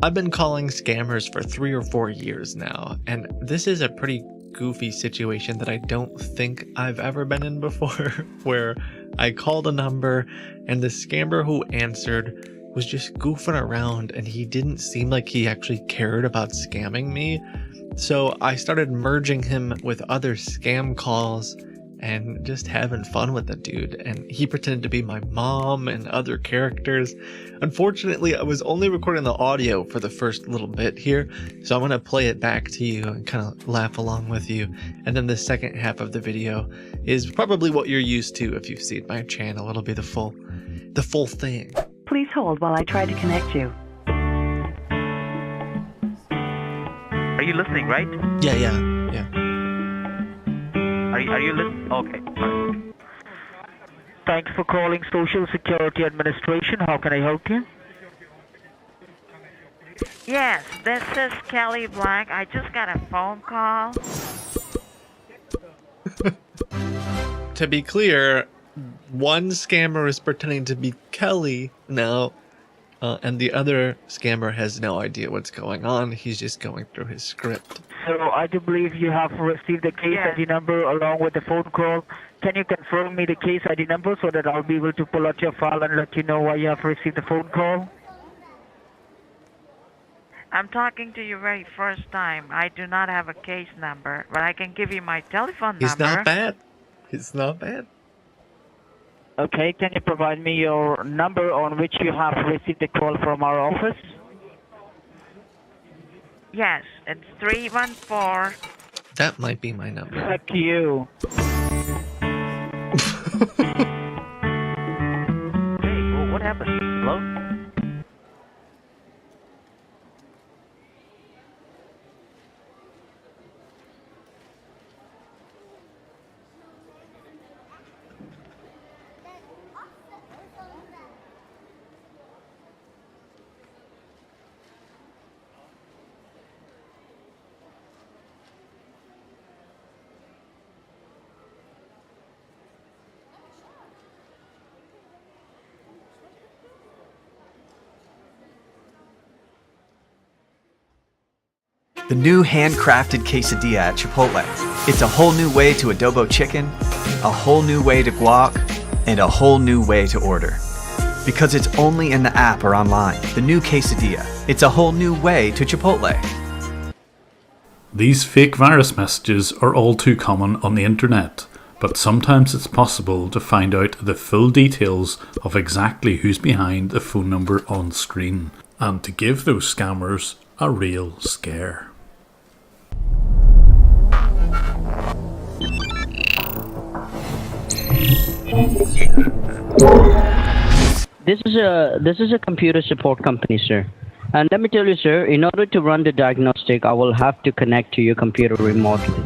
I've been calling scammers for 3 or 4 years now, and this is a pretty goofy situation that I don't think I've ever been in before, where I called a number and the scammer who answered was just goofing around and he didn't seem like he actually cared about scamming me. So I started merging him with other scam calls and just having fun with the dude, and he pretended to be my mom and other characters. Unfortunately, I was only recording the audio for the first little bit here, so I'm going to play it back to you and kind of laugh along with you, and then the second half of the video is probably what you're used to if you've seen my channel. It'll be the full thing. Please hold while I try to connect you. Are you listening, right? Yeah. Are you listening? Okay, fine. Thanks for calling Social Security Administration. How can I help you? Yes, this is Kelly Black. I just got a phone call. To be clear, one scammer is pretending to be Kelly now, and the other scammer has no idea what's going on. He's just going through his script. So I do believe you have received the case ID number along with the phone call. Can you confirm me the case ID number so that I'll be able to pull out your file and let you know why you have received the phone call? I'm talking to you very first time. I do not have a case number, but I can give you my telephone number. He's not bad. Okay, can you provide me your number on which you have received the call from our office? Yes, it's 314. That might be my number. Fuck you. Hey, well, what happened? Hello? The new handcrafted quesadilla at Chipotle. It's a whole new way to adobo chicken, a whole new way to guac, and a whole new way to order. Because it's only in the app or online. The new quesadilla. It's a whole new way to Chipotle. These fake virus messages are all too common on the internet, but sometimes it's possible to find out the full details of exactly who's behind the phone number on screen, and to give those scammers a real scare. This is a computer support company, sir. And let me tell you, sir, in order to run the diagnostic, I will have to connect to your computer remotely.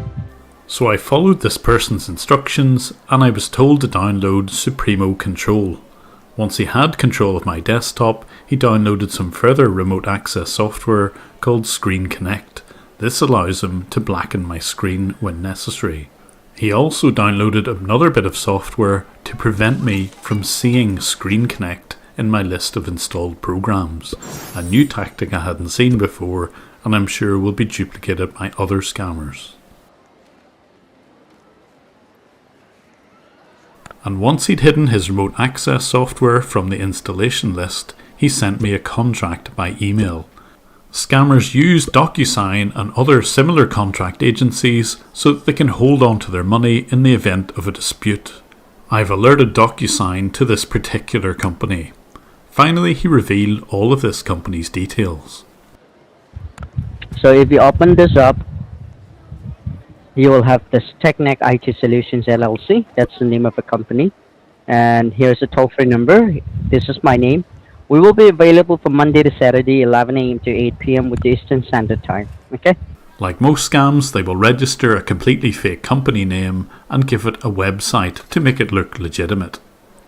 So I followed this person's instructions and I was told to download Supremo Control. Once he had control of my desktop, he downloaded some further remote access software called Screen Connect. This allows him to blacken my screen when necessary. He also downloaded another bit of software to prevent me from seeing Screen Connect in my list of installed programs. A new tactic I hadn't seen before, and I'm sure will be duplicated by other scammers. And once he'd hidden his remote access software from the installation list, he sent me a contract by email. Scammers use DocuSign and other similar contract agencies so that they can hold on to their money in the event of a dispute. I've alerted DocuSign to this particular company. Finally, he revealed all of this company's details. So if you open this up, you will have this Technec IT Solutions LLC. That's the name of the company. And here's a toll-free number. This is my name. We will be available from Monday to Saturday, 11 a.m. to 8 p.m. with the Eastern Standard Time. Okay? Like most scams, they will register a completely fake company name and give it a website to make it look legitimate.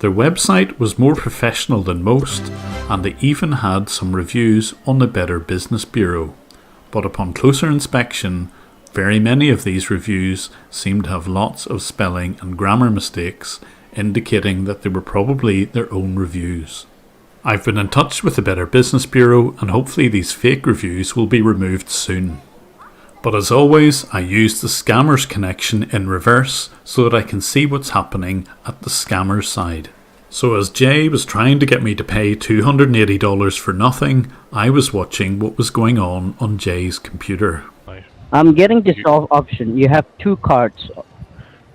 Their website was more professional than most, and they even had some reviews on the Better Business Bureau. But upon closer inspection, very many of these reviews seemed to have lots of spelling and grammar mistakes, indicating that they were probably their own reviews. I've been in touch with the Better Business Bureau and hopefully these fake reviews will be removed soon. But as always, I use the scammer's connection in reverse so that I can see what's happening at the scammer's side. So as Jay was trying to get me to pay $280 for nothing, I was watching what was going on Jay's computer. I'm getting this option. You have two cards.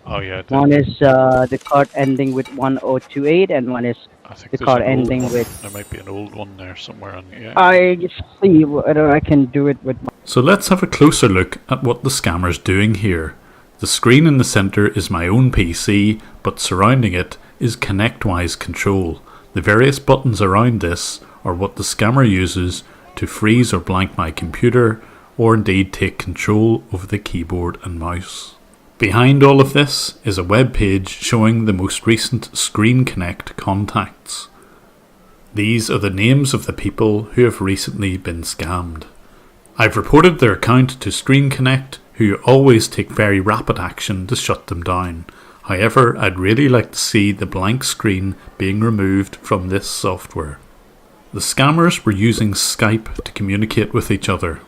Oh yeah. One is the card ending with 1028 and one is I think the there's card an old ending one. with... There might be an old one there somewhere. Yeah. I see whether I can do it with... So let's have a closer look at what the scammer's doing here. The screen in the centre is my own PC, but surrounding it is ConnectWise control. The various buttons around this are what the scammer uses to freeze or blank my computer, or indeed take control over the keyboard and mouse. Behind all of this is a web page showing the most recent Screen Connect contacts. These are the names of the people who have recently been scammed. I've reported their account to Screen Connect, who always take very rapid action to shut them down. However, I'd really like to see the blank screen being removed from this software. The scammers were using Skype to communicate with each other.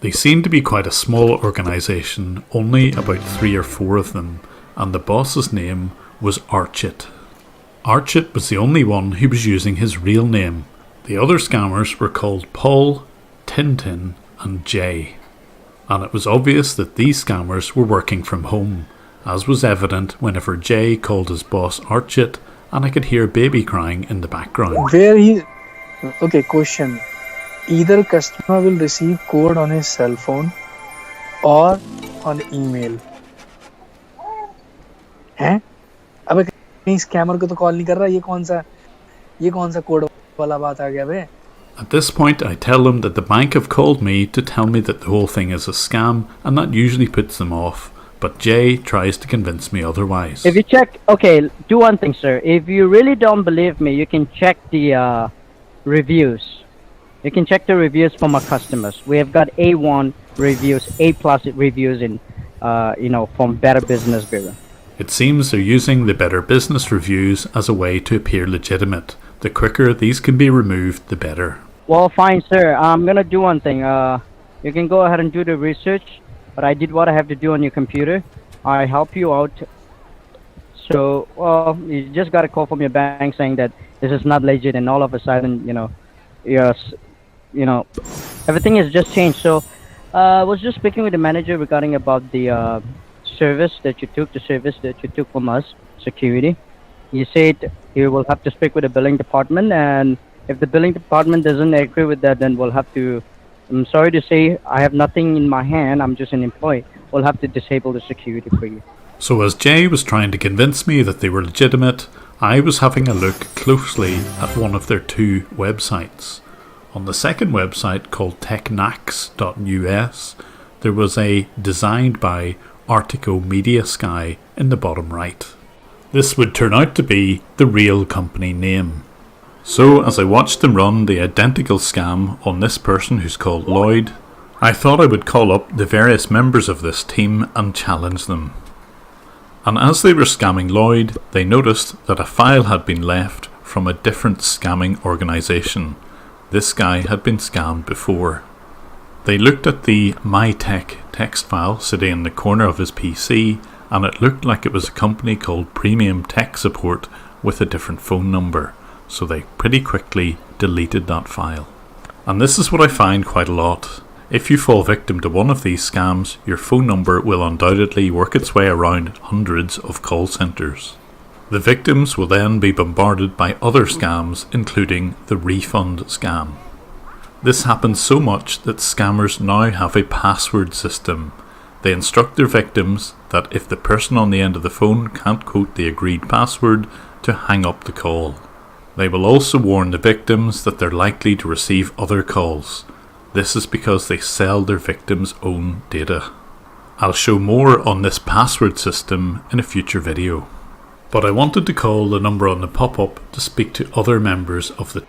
They seemed to be quite a small organisation, only about 3 or 4 of them, and the boss's name was Archit. Archit was the only one who was using his real name. The other scammers were called Paul, Tintin and Jay. And it was obvious that these scammers were working from home, as was evident whenever Jay called his boss Archit, and I could hear baby crying in the background. Okay, question. Either customer will receive code on his cell phone or on email. हैं? अबे कहीं scammer को तो call नहीं कर रहा, ये कौन सा कोड वाला बात आ गया बे? At this point, I tell them that the bank have called me to tell me that the whole thing is a scam, and that usually puts them off. But Jay tries to convince me otherwise. If you check, okay, do one thing, sir. If you really don't believe me, you can check the reviews. You can check the reviews from our customers. We have got A1 reviews, A+ reviews in, from Better Business Bureau. It seems they're using the Better Business reviews as a way to appear legitimate. The quicker these can be removed, the better. Well, fine, sir. I'm gonna do one thing. You can go ahead and do the research, but I did what I have to do on your computer. I help you out. So, you just got a call from your bank saying that this is not legit, and all of a sudden, everything has just changed. So, I was just speaking with the manager regarding about the service that you took from us, security. He said he will have to speak with the billing department, and if the billing department doesn't agree with that, then we'll have to, I'm sorry to say, I have nothing in my hand, I'm just an employee. We'll have to disable the security for you. So as Jay was trying to convince me that they were legitimate, I was having a look closely at one of their 2 websites. On the second website, called technax.us, there was a designed by Artico Media Sky in the bottom right. This would turn out to be the real company name. So as I watched them run the identical scam on this person who's called Lloyd, I thought I would call up the various members of this team and challenge them. And as they were scamming Lloyd, they noticed that a file had been left from a different scamming organisation. This guy had been scammed before. They looked at the MyTech text file sitting in the corner of his PC, and it looked like it was a company called Premium Tech Support with a different phone number, so they pretty quickly deleted that file. And this is what I find quite a lot. If you fall victim to one of these scams, your phone number will undoubtedly work its way around hundreds of call centres. The victims will then be bombarded by other scams, including the refund scam. This happens so much that scammers now have a password system. They instruct their victims that if the person on the end of the phone can't quote the agreed password, to hang up the call. They will also warn the victims that they're likely to receive other calls. This is because they sell their victims' own data. I'll show more on this password system in a future video. But I wanted to call the number on the pop-up to speak to other members of the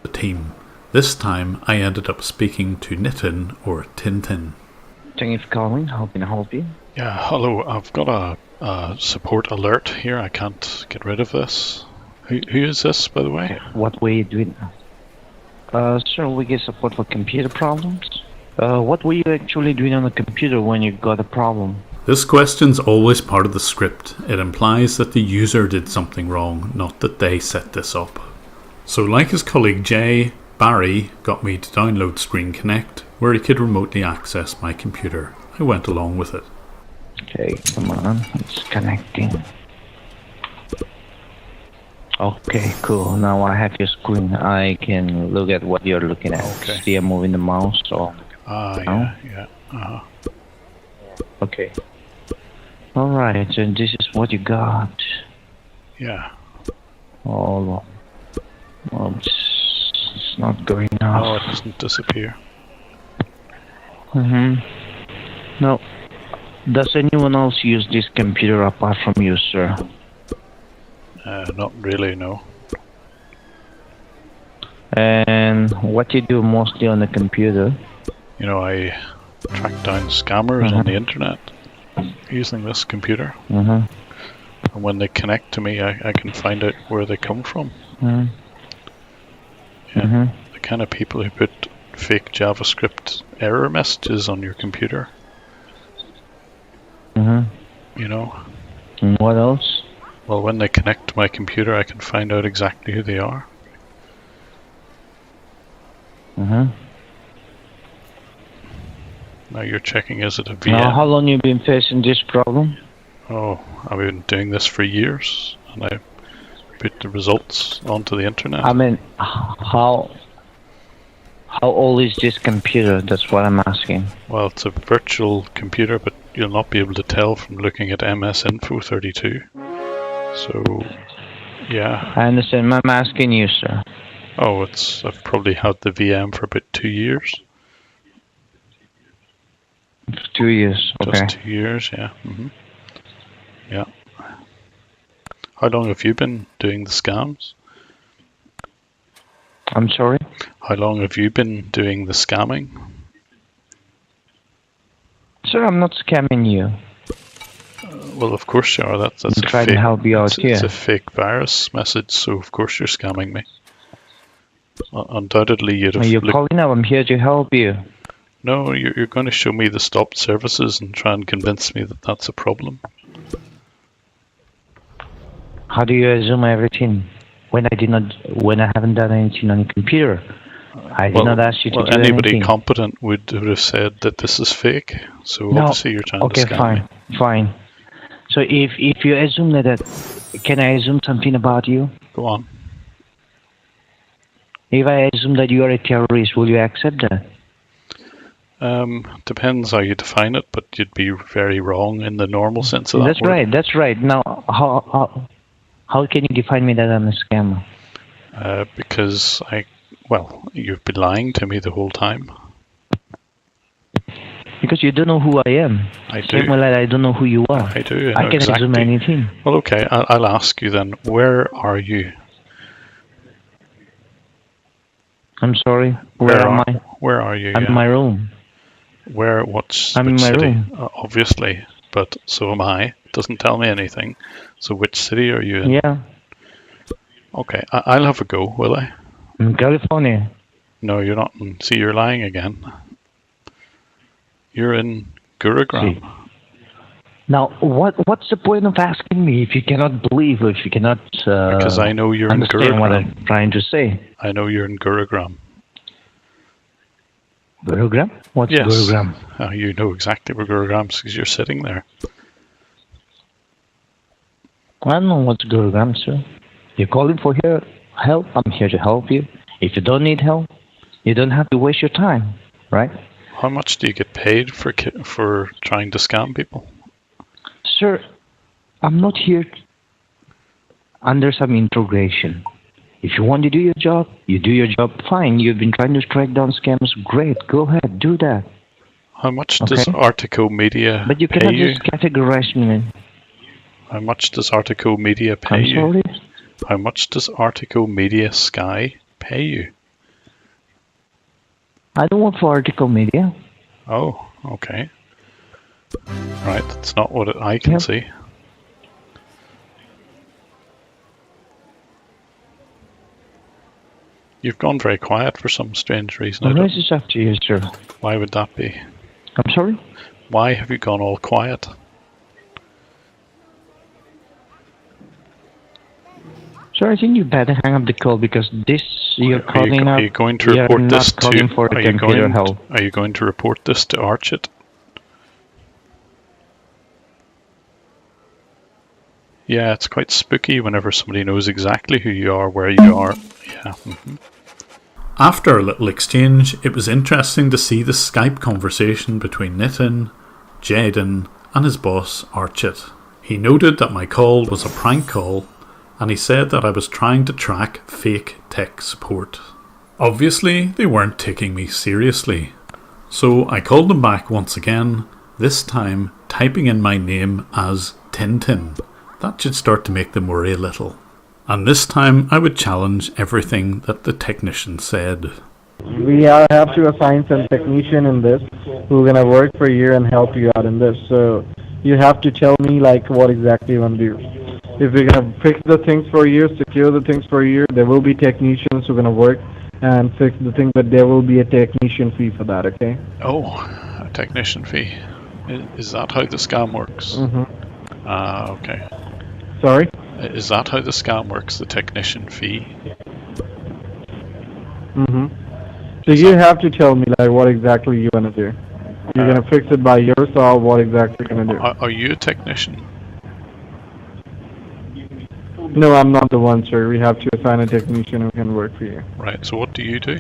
The team. This time I ended up speaking to Nitin or Tintin. Thank you for calling. How can I help you? Yeah, hello. I've got a support alert here. I can't get rid of this. Who is this, by the way? What were you doing? Sir, we get support for computer problems. What were you actually doing on the computer when you got a problem? This question's always part of the script. It implies that the user did something wrong, not that they set this up. So like his colleague Jay, Barry got me to download Screen Connect, where he could remotely access my computer. I went along with it. Okay, come on, it's connecting. Okay, cool. Now I have your screen. I can look at what you're looking at. Okay. See, I'm moving the mouse. Or Yeah. Uh-huh. Okay. All right. So this is what you got. Yeah. Oh, well, it's not going Oh, off. it doesn't disappear. No. Does anyone else use this computer apart from you, sir? Not really, no. And what you do mostly on the computer? You know, I track down scammers on the internet using this computer. And when they connect to me, I can find out where they come from. Yeah, the kind of people who put fake JavaScript error messages on your computer. You know? And what else? Well, when they connect to my computer, I can find out exactly who they are. Now you're checking, is it a VM? Now, how long you been facing this problem? Oh, I've been doing this for years, and I put the results onto the internet. I mean, how old is this computer? That's what I'm asking. Well, it's a virtual computer, but you'll not be able to tell from looking at MS Info 32. So, yeah. I understand. I'm asking you, sir. Oh, I've probably had the VM for about 2 years. 2 years, okay. Just 2 years, yeah. Yeah. How long have you been doing the scams? I'm sorry? How long have you been doing the scamming? Sir, I'm not scamming you. Well, of course you are. That's I'm a trying fake, to help you out here. It's a fake virus message, so of course you're scamming me. Undoubtedly, you'd have. You're calling up. I'm here to help you. No, you're going to show me the stopped services and try and convince me that that's a problem. How do you assume everything when I haven't done anything on your computer? I did not ask you to do anything. Anybody competent would have said that this is fake. So obviously you're trying to scam me. Fine. So if you assume that, can I assume something about you? Go on. If I assume that you are a terrorist, will you accept that? Depends how you define it, but you'd be very wrong in the normal sense of that word. That's right. Now, how can you define me that I'm a scammer? Because Well, you've been lying to me the whole time. Because you don't know who I am. I do. Same way that I don't know who you are. I do. I can assume anything. Well, okay. I'll ask you then. Where are you? I'm sorry. Where am I? Where are you? I'm in my room. Where? I'm which in my city? room. Obviously, but so am I. Doesn't tell me anything. So which city are you in? Yeah. Okay, I'll have a go, will I? In California. No, you're not. See, you're lying again. You're in Gurugram. See. Now, what's the point of asking me if you cannot believe, or if you cannot because I know you're in understand Gurugram. what I'm trying to say? I know you're in Gurugram. Gurugram? What's Yes. Gurugram? You know exactly where Gurugram is because you're sitting there. I don't know what's Gurugram, sir. You're calling for help. I'm here to help you. If you don't need help, you don't have to waste your time, right? How much do you get paid for trying to scam people? Sir, I'm not here under some interrogation. If you want to do your job, you do your job, fine. You've been trying to track down scams, great. Go ahead, do that. How much does Article Media But you pay cannot you? just categorize me. How much does Article Media pay you? I'm sorry? How much does Article Media Sky pay you? I don't work for Article Media. Oh, okay. Right, that's not what I can see. You've gone very quiet for some strange reason. The rest is up to you, sir. Why would that be? I'm sorry? Why have you gone all quiet? Sir, I think you better hang up the call because this you're calling up. Are you going to report you're this not calling to? for a computer help. Are you going to report this to Archit? Yeah, it's quite spooky whenever somebody knows exactly who you are, where you are. Yeah. After a little exchange, it was interesting to see the Skype conversation between Nitin, Jaden, and his boss Archit. He noted that my call was a prank call, and he said that I was trying to track fake tech support. Obviously, they weren't taking me seriously. So I called them back once again, this time typing in my name as Tintin. That should start to make them worry a little. And this time I would challenge everything that the technician said. We have to assign some technician in this who's gonna work for you and help you out in this. So you have to tell me like what exactly you want to do. If we're gonna fix the things for you, secure the things for you, there will be technicians who are gonna work and fix the thing, but there will be a technician fee for that, okay? Oh, a technician fee. Is that how the scam works? Mm-hmm. Okay. Sorry? Is that how the scam works, the technician fee? Mm-hmm. So you have to tell me like what exactly you wanna do. You're gonna fix it by yourself, what exactly you're gonna do. Are you a technician? No, I'm not the one, sir. We have to assign a technician who can work for you. Right, so what do you do?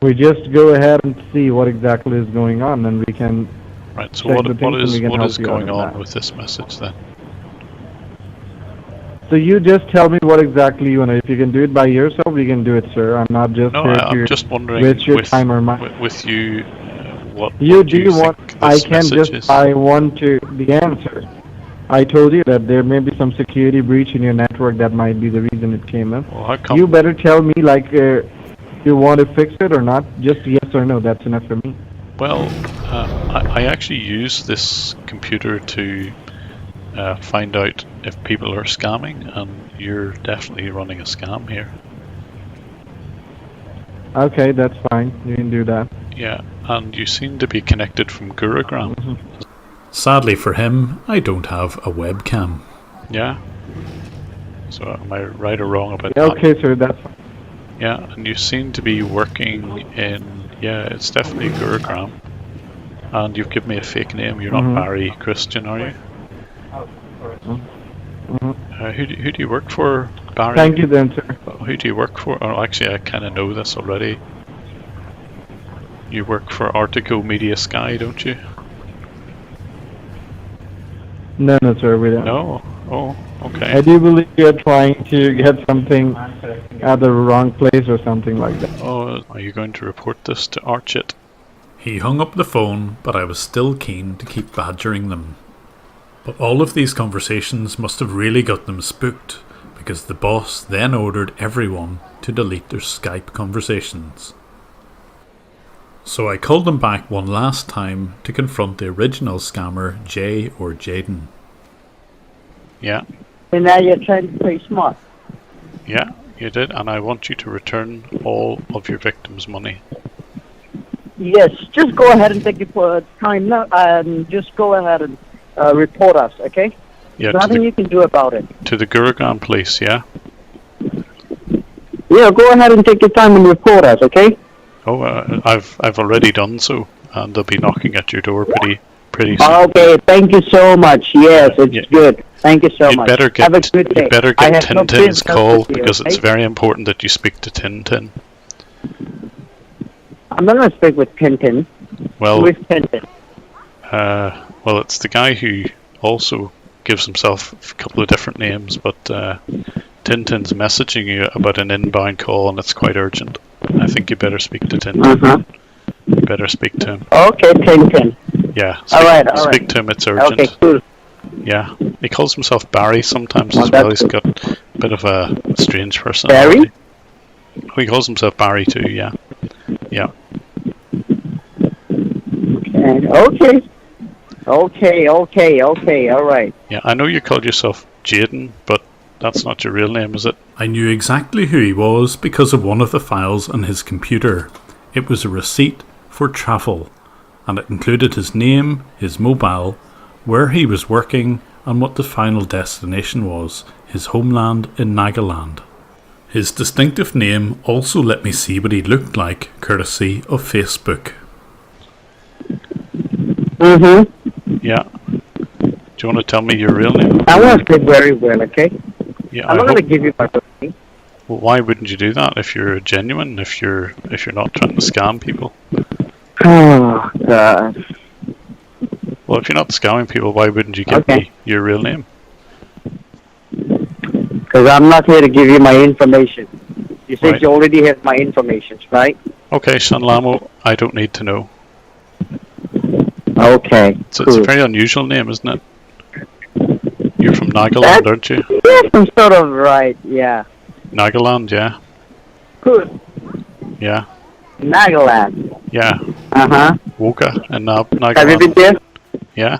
We just go ahead and see what exactly is going on, and we can. Right, so check what the things and we can is help you out going with on that. with this message then? So you just tell me what exactly you want. If you can do it by yourself, we can do it, sir. I'm not just No, here I'm to just wondering waste your time or mine. with you, what You what do you want? think I this can message just. is? I want to the answer. I told you that there may be some security breach in your network. That might be the reason it came in. Well, how come? You better tell me like you want to fix it or not. Just yes or no. That's enough for me. Well, I actually use this computer to find out if people are scamming, and you're definitely running a scam here. Okay, that's fine. You can do that. Yeah, and you seem to be connected from Gurugram. Mm-hmm. Sadly for him, I don't have a webcam. Yeah. So am I right or wrong about Yeah, that? okay, sir. That's fine. Yeah, and you seem to be working in, yeah, it's definitely Gurugram. And you've given me a fake name. You're not Barry Christian, are you? Who do you work for, Barry? Thank you then, sir. Who do you work for? Oh, actually, I kind of know this already. You work for Article Media Sky, don't you? No, sir, we don't. No? Oh, Okay. I do believe you're trying to get something at the wrong place or something like that. Oh, are you going to report this to Archit? He hung up the phone, but I was still keen to keep badgering them. But all of these conversations must have really got them spooked, because the boss then ordered everyone to delete their Skype conversations. So I called them back one last time to confront the original scammer, Jay or Jaden. Yeah. And now you're trying to play smart. Yeah, you did, and I want you to return all of your victims' money. Yes, just go ahead and take your time now, and just go ahead and report us, okay? Yeah, Nothing you can do about it. To the Gurugram police, yeah? Yeah, go ahead and take your time and report us, okay? Oh, I've already done so, and they'll be knocking at your door pretty soon. Okay, thank you so much. Yes, it's good. Thank you so much. Have a good day. You better I get have no Tintin's business call, with you, because it's okay? very important that you speak to Tintin. I'm not going to speak with Tintin. Well, With Tintin. well, it's the guy who also gives himself a couple of different names, but Tintin's messaging you about an inbound call, and it's quite urgent. I think you better speak to Tintin. You better speak to him. Okay, Tintin. Yeah. Speak to him, it's urgent. Okay, cool. Yeah. He calls himself Barry sometimes as well. He's got a bit of a strange personality. Barry? He calls himself Barry too, yeah. Yeah. Okay, alright. Yeah, I know you called yourself Jaden, but that's not your real name, is it? I knew exactly who he was because of one of the files on his computer. It was a receipt for travel, and it included his name, his mobile, where he was working, and what the final destination was, his homeland in Nagaland. His distinctive name also let me see what he looked like, courtesy of Facebook. Yeah. Do you want to tell me your real name? I want to say very well, okay? Yeah, I'm not going to give you my name. Well, why wouldn't you do that if you're genuine? If you're not trying to scam people? Oh, God. Well, if you're not scamming people, why wouldn't you give me your real name? Because I'm not here to give you my information. You said you already have my information, right? Okay, Sanlamo, I don't need to know. Okay. So it's a very unusual name, isn't it? You're from Nagaland, aren't you? Yeah, I'm sort of right, yeah. Nagaland, yeah. Good. Yeah. Nagaland. Yeah. Uh-huh. Woka and Nagaland. Have you been there? Yeah.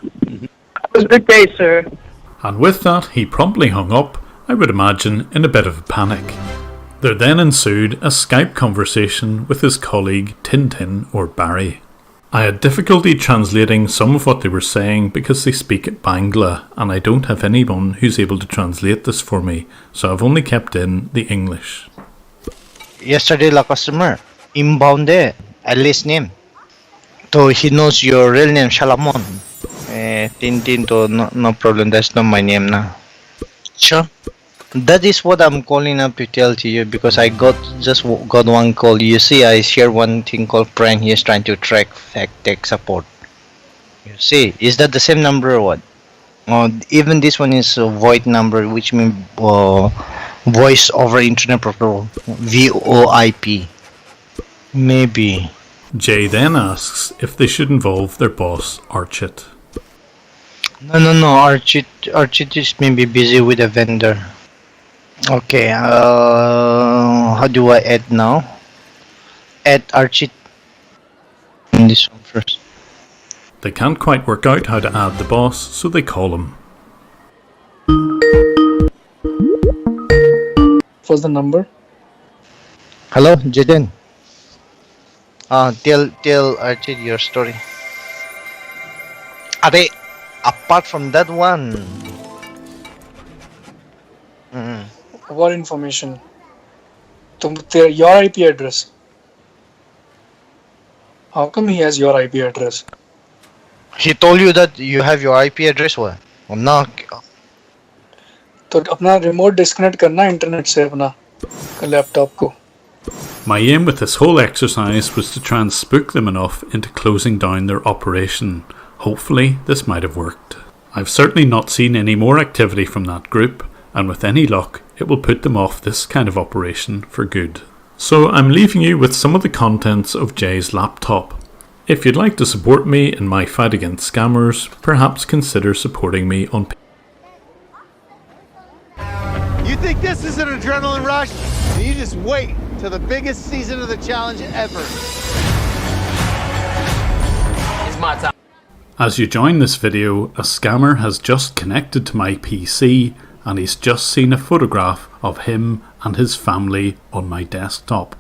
Have a good day, sir. And with that, he promptly hung up, I would imagine, in a bit of a panic. There then ensued a Skype conversation with his colleague Tintin or Barry. I had difficulty translating some of what they were saying because they speak Bangla and I don't have anyone who's able to translate this for me, so I've only kept in the English. Yesterday, the customer inbound there, at least name. So he knows your real name, Shalamon. Tintin, to no problem, that's not my name now. Sure. That is what I'm calling up to tell to you because I just got one call. You see, I share one thing called prank. He is trying to track fact tech support. You see, is that the same number or what? Even this one is a void number, which means voice over internet protocol, VoIP. Maybe. Jay then asks if they should involve their boss, Archit. No. Archit is maybe busy with a vendor. Okay, how do I add now? Add Archit. This one first. They can't quite work out how to add the boss, so they call him. What's the number? Hello, Jaden. Tell Archit your story. Apart from that one. What information? Your IP address. How come he has your IP address? He told you that you have your IP address what? No. तो अपना remote disconnect करना internet से अपना laptop को. My aim with this whole exercise was to try and spook them enough into closing down their operation. Hopefully this might have worked. I've certainly not seen any more activity from that group, and with any luck, it will put them off this kind of operation for good. So I'm leaving you with some of the contents of Jay's laptop. If you'd like to support me in my fight against scammers, perhaps consider supporting me on You think this is an adrenaline rush? You just wait till the biggest season of the challenge ever. It's my time. As you join this video, a scammer has just connected to my PC and he's just seen a photograph of him and his family on my desktop.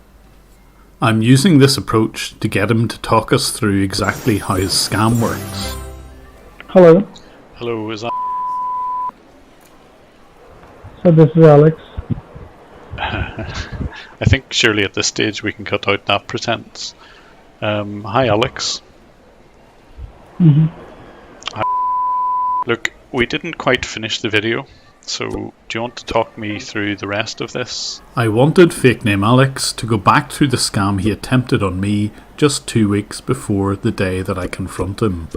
I'm using this approach to get him to talk us through exactly how his scam works. Hello. Hello, is that... So this is Alex. I think surely at this stage we can cut out that pretense. Hi Alex. Mm-hmm. Look, we didn't quite finish the video, so do you want to talk me through the rest of this? I wanted fake name Alex to go back through the scam he attempted on me just 2 weeks before the day that I confront him.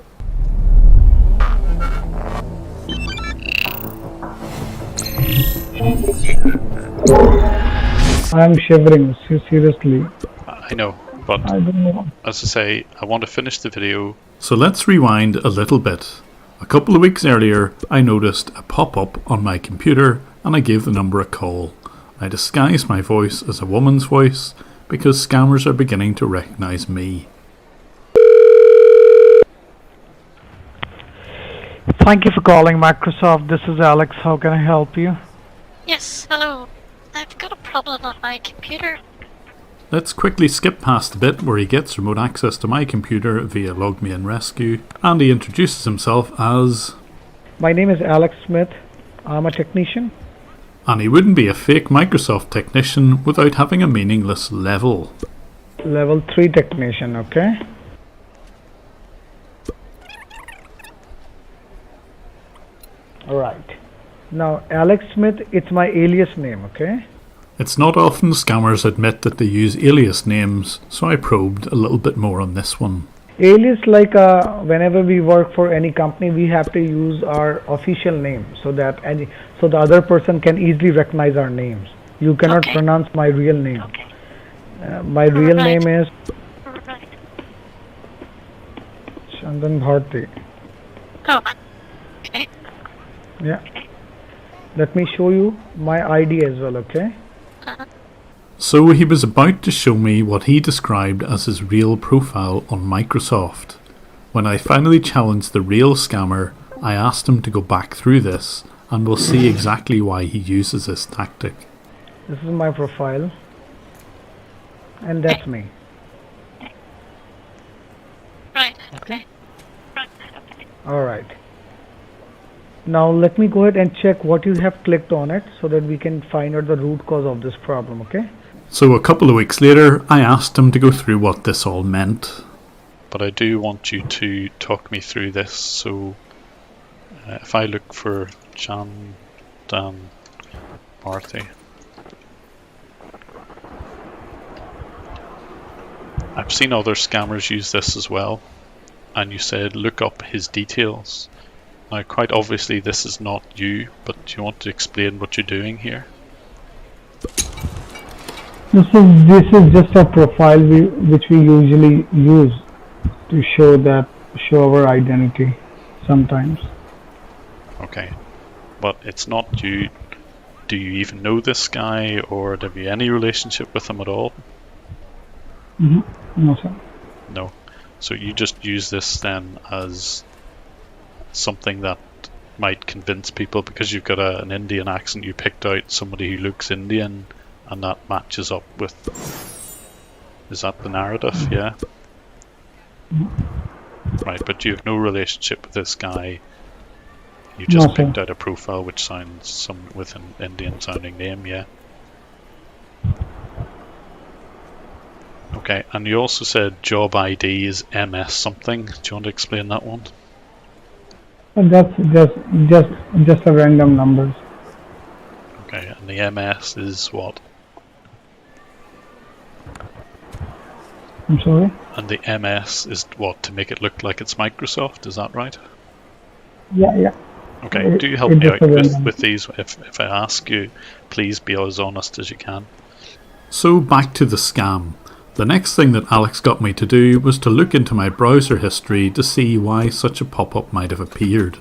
I'm shivering, seriously. I know, but I don't know. as I say, I want to finish the video. So let's rewind a little bit. A couple of weeks earlier, I noticed a pop-up on my computer and I gave the number a call. I disguised my voice as a woman's voice because scammers are beginning to recognize me. Thank you for calling Microsoft. This is Alex. How can I help you? Yes, hello. I've got a problem on my computer. Let's quickly skip past the bit where he gets remote access to my computer via LogMeIn Rescue, and he introduces himself as... My name is Alex Smith. I'm a technician. And he wouldn't be a fake Microsoft technician without having a meaningless level. Level 3 technician, okay? Alright. Now, Alex Smith, it's my alias name, okay? It's not often scammers admit that they use alias names, so I probed a little bit more on this one. Alias, like whenever we work for any company, we have to use our official name so that the other person can easily recognize our names. You cannot pronounce my real name. My real name is Chandan Bharti. Oh, okay. Yeah. Let me show you my ID as well, okay? So he was about to show me what he described as his real profile on Microsoft. When I finally challenged the real scammer, I asked him to go back through this, and we'll see exactly why he uses this tactic. This is my profile, and that's me. Right, okay. Alright. Now let me go ahead and check what you have clicked on it so that we can find out the root cause of this problem, okay? So a couple of weeks later, I asked him to go through what this all meant. But I do want you to talk me through this, so if I look for Chandan Bharti, I've seen other scammers use this as well, and you said look up his details. Now quite obviously this is not you, but do you want to explain what you're doing here? This is just a profile which we usually use to show our identity sometimes. Okay, but it's not you. Do you even know this guy, or have you any relationship with him at all? No, sir. No. So you just use this then as something that might convince people because you've got an Indian accent, you picked out somebody who looks Indian and that matches up with... Is that the narrative? Yeah? Right, but you have no relationship with this guy. You just picked out a profile which sounds with an Indian sounding name, yeah? Okay, and you also said job ID is MS something. Do you want to explain that one? And that's just a random numbers. Okay, and the MS is what? I'm sorry? And the MS is what, to make it look like it's Microsoft, is that right? Yeah. Okay, do help me out with these. If I ask you, please be as honest as you can. So back to the scam. The next thing that Alex got me to do was to look into my browser history to see why such a pop-up might have appeared.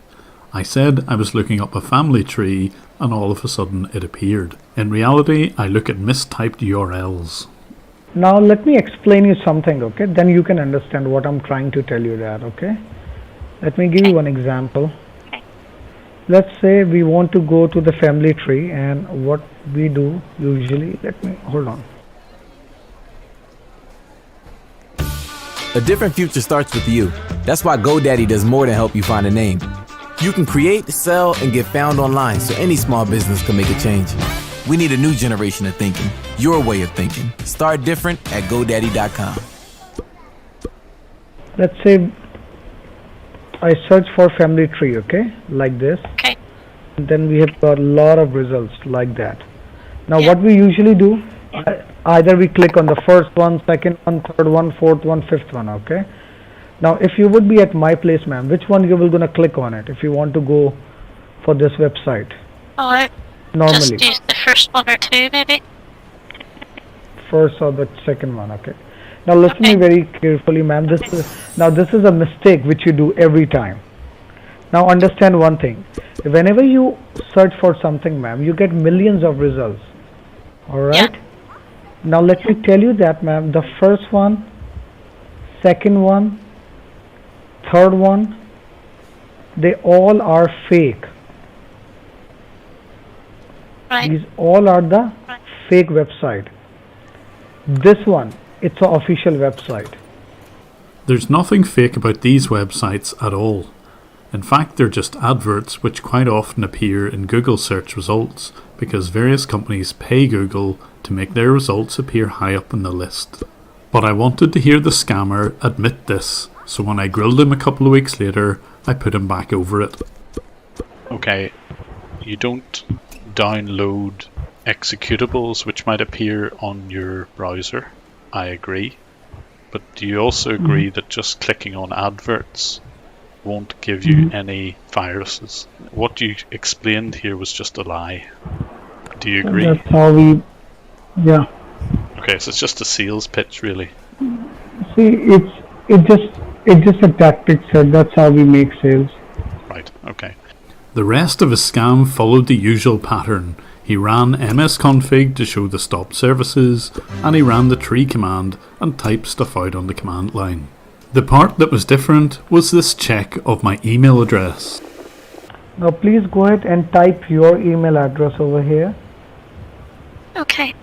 I said I was looking up a family tree and all of a sudden it appeared. In reality, I look at mistyped URLs. Now let me explain you something, okay? Then you can understand what I'm trying to tell you that, okay? Let me give you one example. Let's say we want to go to the family tree, and what we do usually, hold on. A different future starts with you. That's why GoDaddy does more than help you find a name. You can create, sell, and get found online so any small business can make a change. We need a new generation of thinking, your way of thinking. Start different at GoDaddy.com. Let's say I search for family tree, okay, like this. Okay. And then we have got a lot of results like that. Now what we usually do, either we click on the first one, second one, third one, fourth one, fifth one, okay. Now if you would be at my place, ma'am, which one you will gonna click on it if you want to go for this website? Oh, normally just use the first one or two, maybe. First or the second one, okay. Now listen to me very carefully, ma'am. This is a mistake which you do every time. Now understand one thing. Whenever you search for something, ma'am, you get millions of results. Alright? Yeah. Now let me tell you that, ma'am, the first one, second one, third one, they all are fake. Right. These all are the fake website. This one, it's an official website. There's nothing fake about these websites at all. In fact, they're just adverts which quite often appear in Google search results because various companies pay Google to make their results appear high up in the list. But I wanted to hear the scammer admit this, so when I grilled him a couple of weeks later, I put him back over it. Okay, you don't download executables which might appear on your browser. I agree. But do you also agree that just clicking on adverts won't give you any viruses? What you explained here was just a lie. Do you agree? That's how we, yeah. Okay, so it's just a sales pitch, really. See, it's just a tactic, sir. That's how we make sales. Right, okay. The rest of his scam followed the usual pattern. He ran msconfig to show the stop services, and he ran the tree command and typed stuff out on the command line. The part that was different was this check of my email address. Now please go ahead and type your email address over here. Okay.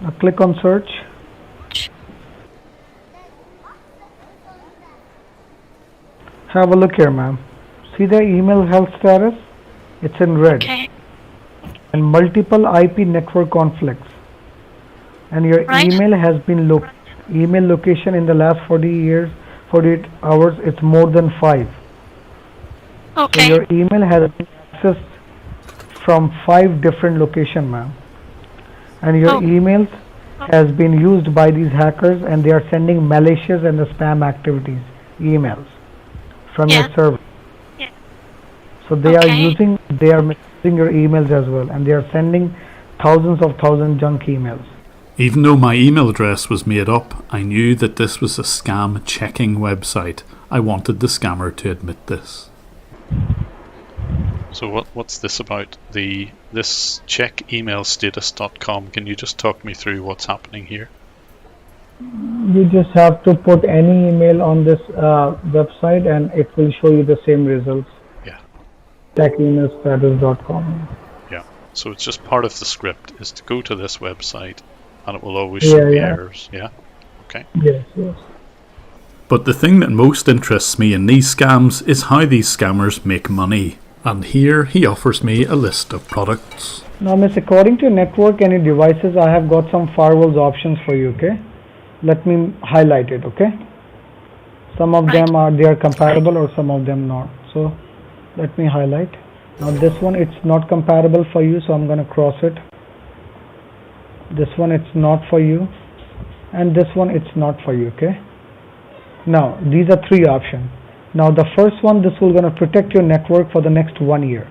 Now click on search. Have a look here, ma'am. See the email health status? It's in red. Okay. And multiple IP network conflicts. And your email has been email location in the last 48 hours, it's more than 5. Okay. So your email has been accessed from 5 different locations, ma'am. And your emails has been used by these hackers, and they are sending malicious and the spam activities, emails from your server. Yeah. So they are misusing your emails as well, and they are sending thousands junk emails. Even though my email address was made up, I knew that this was a scam checking website. I wanted the scammer to admit this. So what's this about? This checkemailstatus.com, can you just talk me through what's happening here? You just have to put any email on this website and it will show you the same results. Yeah. Checkemailstatus.com. Yeah. So it's just part of the script is to go to this website and it will always show the errors. Yeah. Okay. Yes. But the thing that most interests me in these scams is how these scammers make money. And here he offers me a list of products. Now, miss, according to network and your devices, I have got some firewalls options for you, okay? Let me highlight it, okay? Some of them are compatible or some of them not. So let me highlight. Now this one, it's not compatible for you, so I'm going to cross it. This one, it's not for you. And this one, it's not for you, okay? Now, these are 3 options. Now the first one, this will gonna protect your network for the next 1 year.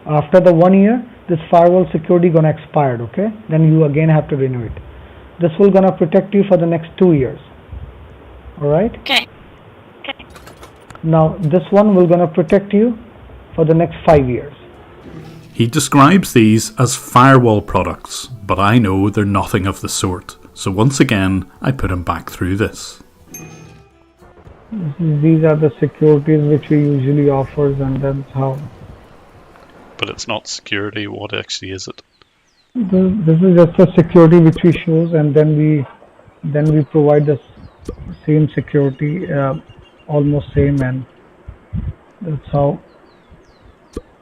After the 1 year, this firewall security gonna expire, okay? Then you again have to renew it. This will gonna protect you for the next 2 years. Alright? Okay. Now this one will gonna protect you for the next 5 years. He describes these as firewall products, but I know they're nothing of the sort. So once again, I put him back through this. These are the securities which we usually offer, and that's how. But it's not security. What actually is it? This is just a security which we shows, and then we provide the same security, almost same, and that's how.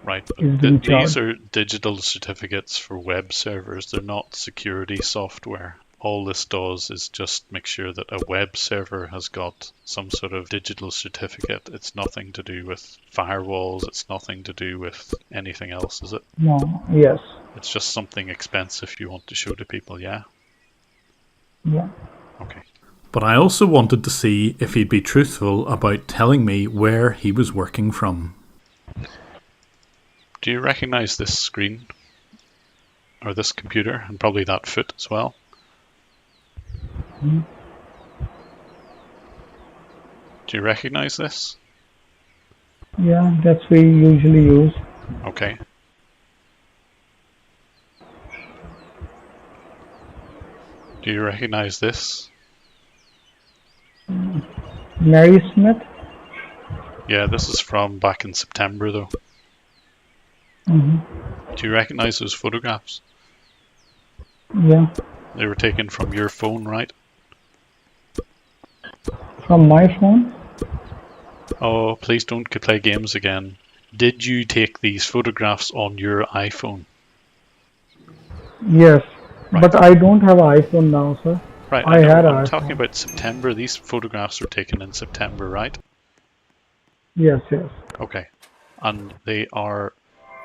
Right, is but being these charged. are digital certificates for web servers. They're not security software. All this does is just make sure that a web server has got some sort of digital certificate. It's nothing to do with firewalls. It's nothing to do with anything else, is it? No. Yes. It's just something expensive you want to show to people, yeah? Yeah. Okay. But I also wanted to see if he'd be truthful about telling me where he was working from. Do you recognize this screen? Or this computer? And probably that foot as well? Mhm. Do you recognize this? Yeah, that's we usually use. Okay. Do you recognize this? Mary Smith. Yeah, this is from back in September though. Do you recognize those photographs? Yeah. They were taken from your phone, right? From my phone. Oh, please don't play games again. Did you take these photographs on your iPhone? Yes, but I don't have an iPhone now, sir. Right, I know, had I'm an talking iPhone. about September. These photographs were taken in September, right? Yes, yes. Okay. And they are...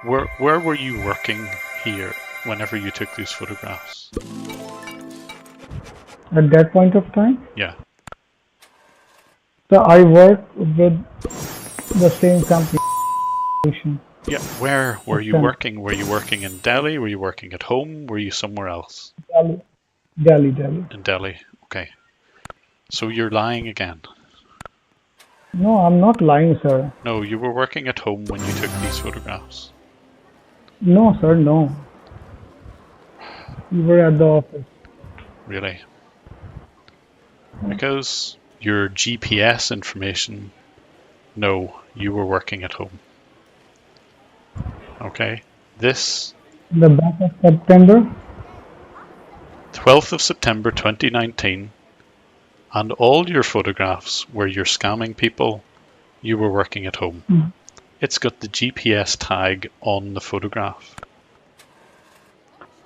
Where were you working here whenever you took these photographs? At that point of time, Yeah. so I work with the same company. Yeah. Where were you Okay. working? Were you working in Delhi? Were you working at home? Were you somewhere else? Delhi. In Delhi. Okay. So you're lying again. No, I'm not lying, sir. No, you were working at home when you took these photographs. No, sir, no. We were at the office. Really? Because your GPS information, no, you were working at home. Okay. This The back of September. 12th of September 2019, and all your photographs where you're scamming people, you were working at home. Mhm. It's got the GPS tag on the photograph.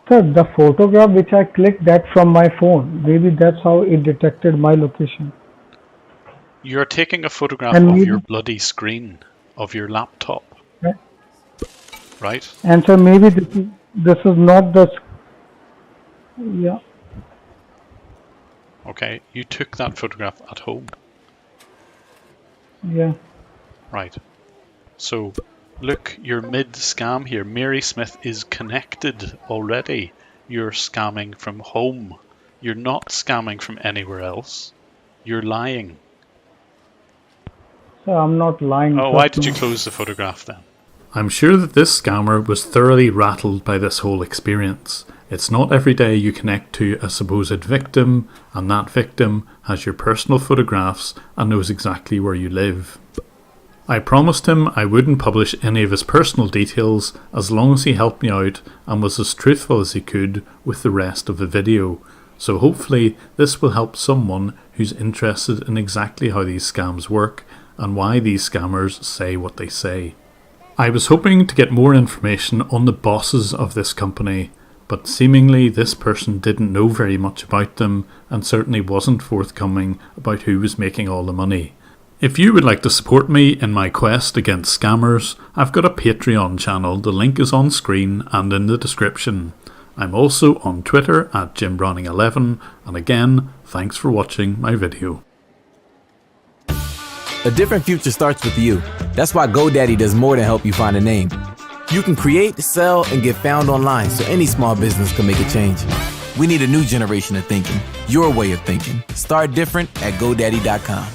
Sir, the photograph which I clicked that from my phone. Maybe that's how it detected my location. You're taking a photograph And of maybe- your bloody screen, of your laptop, Right. right? And so maybe this is not the. Yeah. Okay, you took that photograph at home. Yeah. Right. So, look, you're mid-scam here. Mary Smith is connected already. You're scamming from home. You're not scamming from anywhere else. You're lying. So I'm not lying. Oh, why trust did you me. close the photograph then? I'm sure that this scammer was thoroughly rattled by this whole experience. It's not every day you connect to a supposed victim, and that victim has your personal photographs and knows exactly where you live. I promised him I wouldn't publish any of his personal details as long as he helped me out and was as truthful as he could with the rest of the video. So hopefully this will help someone who's interested in exactly how these scams work and why these scammers say what they say. I was hoping to get more information on the bosses of this company, but seemingly this person didn't know very much about them and certainly wasn't forthcoming about who was making all the money. If you would like to support me in my quest against scammers, I've got a Patreon channel. The link is on screen and in the description. I'm also on Twitter at JimBrowning11, and again, thanks for watching my video. A different future starts with you. That's why GoDaddy does more than help you find a name. You can create, sell, and get found online so any small business can make a change. We need a new generation of thinking, your way of thinking. Start different at GoDaddy.com.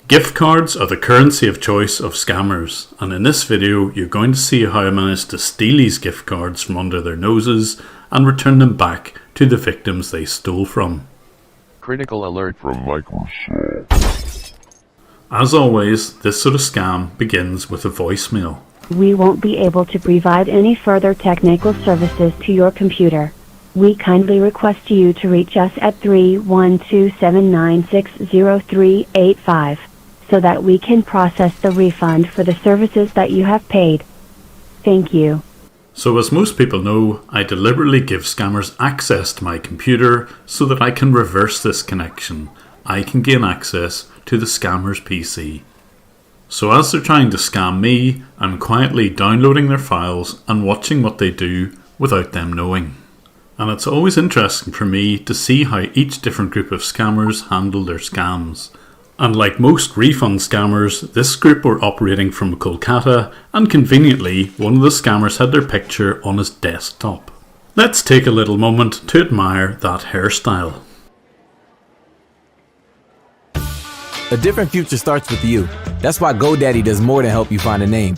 Gift cards are the currency of choice of scammers, and in this video you're going to see how I managed to steal these gift cards from under their noses and return them back to the victims they stole from. Critical alert from Microsoft. As always, this sort of scam begins with a voicemail. We won't be able to provide any further technical services to your computer. We kindly request you to reach us at 312-796-0385 so that we can process the refund for the services that you have paid. Thank you. So as most people know, I deliberately give scammers access to my computer so that I can reverse this connection. I can gain access to the scammer's PC. So as they're trying to scam me, I'm quietly downloading their files and watching what they do without them knowing. And it's always interesting for me to see how each different group of scammers handle their scams. And like most refund scammers, this group were operating from Kolkata, and conveniently, one of the scammers had their picture on his desktop. Let's take a little moment to admire that hairstyle. A different future starts with you. That's why GoDaddy does more than help you find a name.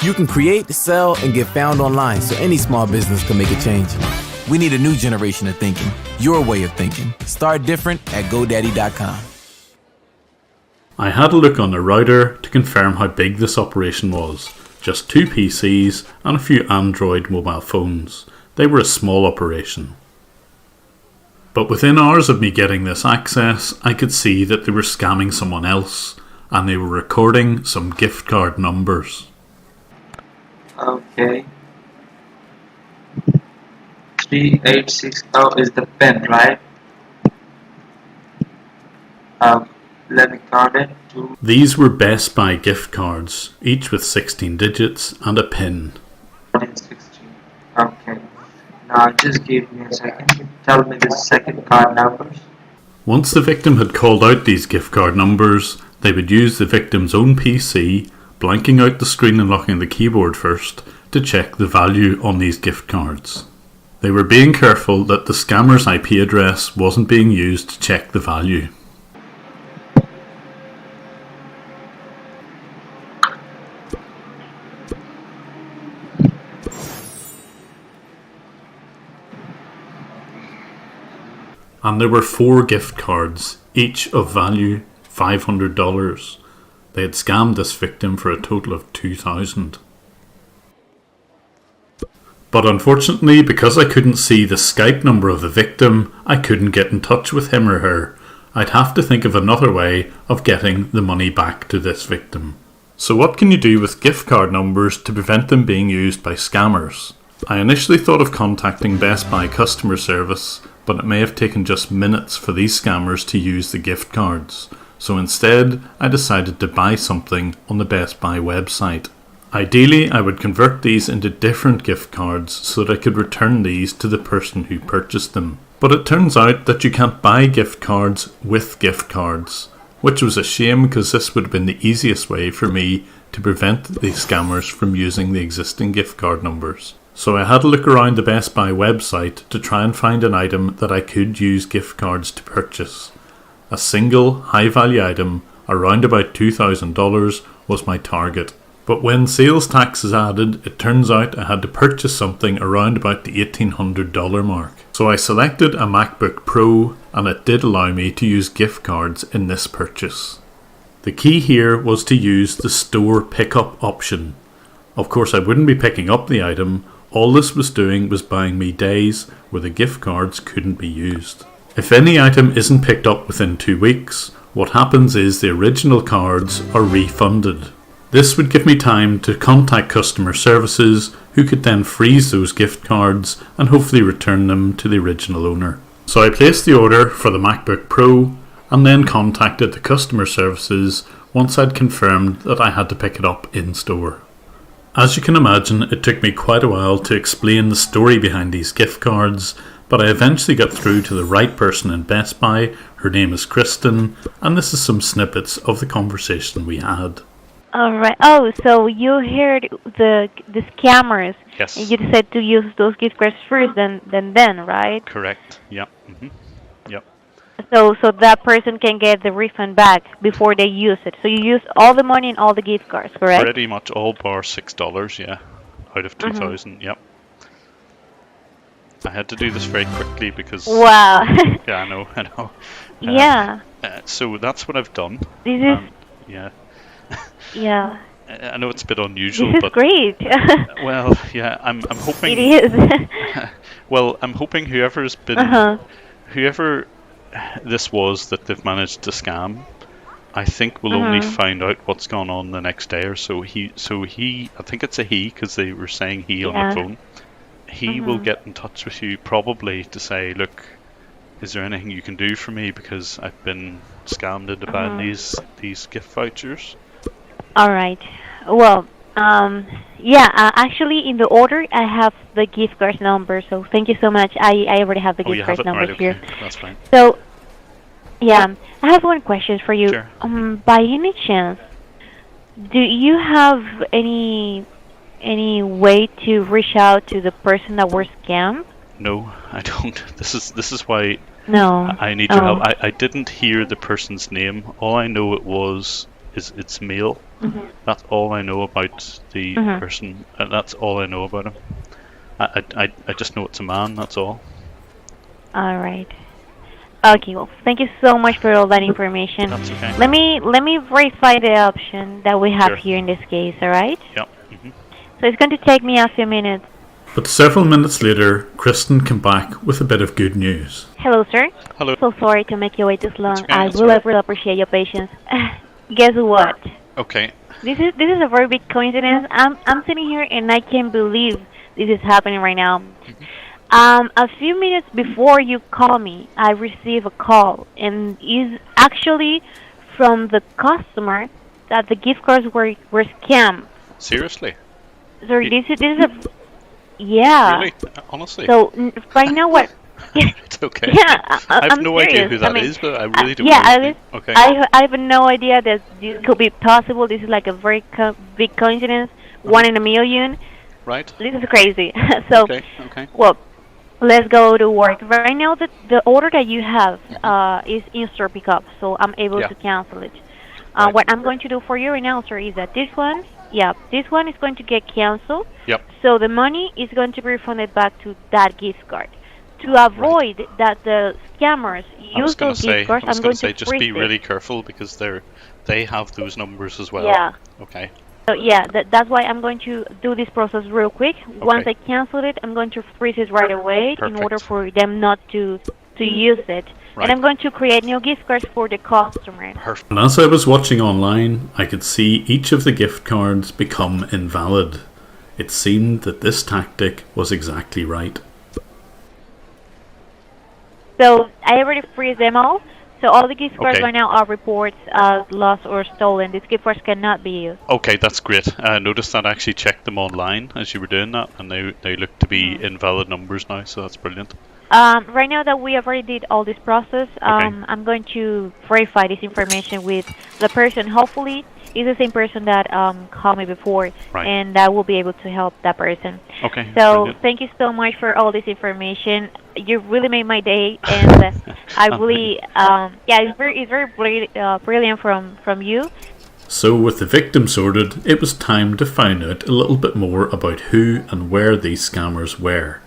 You can create, sell, and get found online so any small business can make a change. We need a new generation of thinking, your way of thinking. Start different at GoDaddy.com. I had a look on the router to confirm how big this operation was. Just 2 PCs and a few Android mobile phones. They were a small operation. But within hours of me getting this access, I could see that they were scamming someone else, and they were recording some gift card numbers. Okay. 386 is the pen, right? Let me count it. These were Best Buy gift cards, each with 16 digits and a PIN. 16. Okay. Now just give me a second. Tell me the second card numbers. Once the victim had called out these gift card numbers, they would use the victim's own PC, blanking out the screen and locking the keyboard first, to check the value on these gift cards. They were being careful that the scammer's IP address wasn't being used to check the value. And there were 4 gift cards, each of value $500. They had scammed this victim for a total of $2,000. But unfortunately, because I couldn't see the Skype number of the victim, I couldn't get in touch with him or her. I'd have to think of another way of getting the money back to this victim. So what can you do with gift card numbers to prevent them being used by scammers? I initially thought of contacting Best Buy customer service, but it may have taken just minutes for these scammers to use the gift cards. So instead, I decided to buy something on the Best Buy website. Ideally, I would convert these into different gift cards so that I could return these to the person who purchased them. But it turns out that you can't buy gift cards with gift cards, which was a shame because this would have been the easiest way for me to prevent the scammers from using the existing gift card numbers. So I had to look around the Best Buy website to try and find an item that I could use gift cards to purchase. A single high-value item, around about $2,000, was my target. But when sales tax is added, it turns out I had to purchase something around about the $1,800 mark. So I selected a MacBook Pro, and it did allow me to use gift cards in this purchase. The key here was to use the store pickup option. Of course, I wouldn't be picking up the item. All this was doing was buying me days where the gift cards couldn't be used. If any item isn't picked up within 2 weeks, what happens is the original cards are refunded. This would give me time to contact customer services, who could then freeze those gift cards and hopefully return them to the original owner. So I placed the order for the MacBook Pro and then contacted the customer services once I'd confirmed that I had to pick it up in store. As you can imagine, it took me quite a while to explain the story behind these gift cards, but I eventually got through to the right person in Best Buy. Her name is Kristen, and this is some snippets of the conversation we had. Alright. Oh, so you heard the scammers. Yes. And you decided to use those gift cards first, then, right? Correct. Yep. Yep. So that person can get the refund back before they use it. So you use all the money and all the gift cards, correct? Pretty much all bar $6, yeah, out of 2,000. Yep. I had to do this very quickly because. Wow. Yeah, I know. Yeah. So that's what I've done. This is. Yeah. Yeah. I know it's a bit unusual, This is but great. well, yeah, I'm hoping. It is. Well, I'm hoping whoever's been, whoever this was that they've managed to scam, I think will only find out what's gone on the next day or so. I think it's a he because they were saying he on the phone. He will get in touch with you probably to say, look, is there anything you can do for me because I've been scammed into buying these gift vouchers. All right. Well, actually in the order I have the gift card number, so thank you so much. I already have the gift card number here. That's fine. So, yeah, I have one question for you. Sure. By any chance, do you have any way to reach out to the person that was scammed? No, I don't. This is why I need your help. I didn't hear the person's name. All I know is it's male. That's all I know about the person, and that's all I know about him. I just know it's a man. That's all. All right. Okay. Well, thank you so much for all that information. That's okay. Let me verify the option that we have here in this case. All right. Yep. So it's going to take me a few minutes. But several minutes later, Kristen came back with a bit of good news. Hello, sir. Hello. So sorry to make you wait this long. Okay, I really appreciate your patience. Guess what? Okay. This is a very big coincidence. I'm sitting here and I can't believe this is happening right now. A few minutes before you call me, I received a call, and it's actually from the customer that the gift cards were scammed. Seriously? So this is a Really? Honestly? So right now what? It's okay. Yeah, I have I'm no serious. idea who that is, but I really don't yeah, know. Okay. I have no idea that this could be possible. This is like a very big coincidence, one in a million. Right. This is crazy. So, okay. Well, let's go to work. Right now, the order that you have is in-store pickup, so I'm able to cancel it. What I'm going to do for you right now, sir, is that this one is going to get canceled. Yep. So the money is going to be refunded back to that gift card. To avoid that the scammers use those gift cards, I'm going to just be really careful because they have those numbers as well. Yeah. Okay. So yeah, that's why I'm going to do this process real quick. Once I cancel it, I'm going to freeze it right away in order for them not to use it. Right. And I'm going to create new gift cards for the customer. Perfect. And as I was watching online, I could see each of the gift cards become invalid. It seemed that this tactic was exactly right. So I already freeze them all. So all the gift cards right now are reports as lost or stolen. These gift cards cannot be used. Okay, that's great. I noticed that I actually checked them online as you were doing that, and they look to be invalid numbers now, so that's brilliant. Right now that we have already did all this process, I'm going to verify this information with the person. Hopefully, it's the same person that called me before, and I will be able to help that person. Okay. So brilliant. thank you so much for all this information. You really made my day, and I really, it's very brilliant from you. So with the victim sorted, it was time to find out a little bit more about who and where these scammers were.